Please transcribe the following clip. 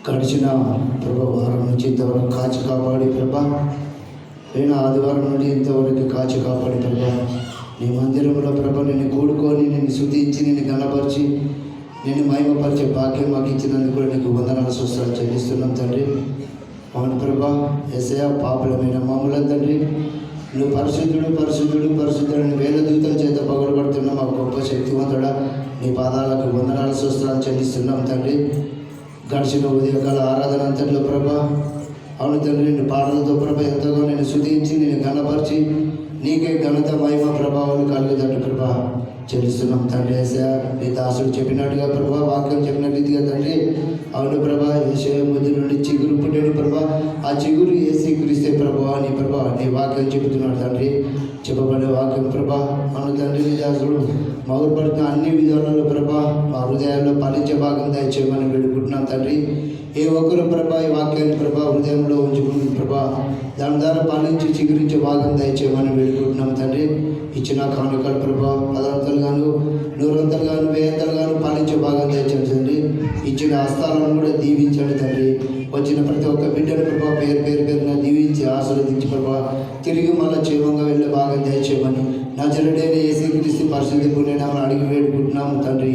గడిచిన ప్రభా వారం నుంచి ఇంతవరకు కాచి కాపాడి ప్రభా, పోయిన ఆదివారం నుండి ఇంతవరకు కాచి కాపాడి ప్రభా, నీ మందిరంలో ప్రభా నిన్ను కూడుకొని నిన్ను స్తుతించి నిన్ను ఘనపరిచి నిన్ను మహిమపరిచే భాగ్యం మాకు ఇచ్చినందుకు కూడా నీకు వందనాలు స్తోత్రాలు చెల్లిస్తున్నాం తండ్రి. అవును ప్రభా, యేసయ్య పాపులమైన మమ్ములను తండ్రి నువ్వు పరిశుద్ధుడు పరిశుద్ధుడు పరిశుద్ధుడు వేల దూతల చేత పగలబడుతున్నా మాకు గొప్ప శక్తివంతుడా, నీ పాదాలకు వందనాలు స్తోత్రాలు చెల్లిస్తున్నాం తండ్రి. గడిచిన ఉదయకాల ఆరాధన అంతట్లో ప్రభా, అవును తండ్రి నిన్ను పాటలతో ప్రభా ఎంతగా నేను స్తుతించి నేను ఘనపరిచి నీకే ఘనత మహిమ ప్రభావాలు కలుగుతాడు ప్రభా చెల్లిస్తున్నాం తండ్రి. యేసయ్య నీ దాసుడు చెప్పినట్టుగా ప్రభా, వాక్యం చెప్పిన రీతిగా తండ్రి, అవును ప్రభా యేసయ్య ముద్దు నుండి చిగురు పుట్టిన ప్రభా, ఆ చిగురు ఏసీ క్రీస్తే ప్రభా నీ ప్రభా నీ వాక్యం చెబుతున్నాడు తండ్రి. చెప్పబడే వాక్యం ప్రభా, అవును తండ్రి నీ దాసుడు మగుపడుతున్న అన్ని విధాలలో ప్రభా మా హృదయాల్లో పాలించే భాగం దయచేయమని వేడుకుంటున్నాం తండ్రి. ఏ ఒక్కరు ప్రభా ఈ వాక్యాన్ని ప్రభా హృదయంలో ఉంచుకుని ప్రభా దాని ద్వారా పాలించి చిగురించే భాగం దయచేయమని వేడుకుంటున్నాం తండ్రి. ఇచ్చిన కానుకలు ప్రభా పదార్థాలుగాను నూరంతలుగాను వేయంతలుగాను పాలించే భాగం దయచేయండి. ఇచ్చిన హస్తాలను కూడా దీవించండి తండ్రి. వచ్చిన ప్రతి ఒక్క బిడ్డను ప్రభా పేరు పేరున దీవించి ఆశీర్వదించి ప్రభా తిరిగి మళ్ళీ క్షేమంగా వెళ్ళే భాగం దయచేయమని నజరుడైన యేసుక్రీస్తు పరిశుద్ధ పుణ్యనామమున అడిగి వేడుకుంటున్నాము తండ్రి.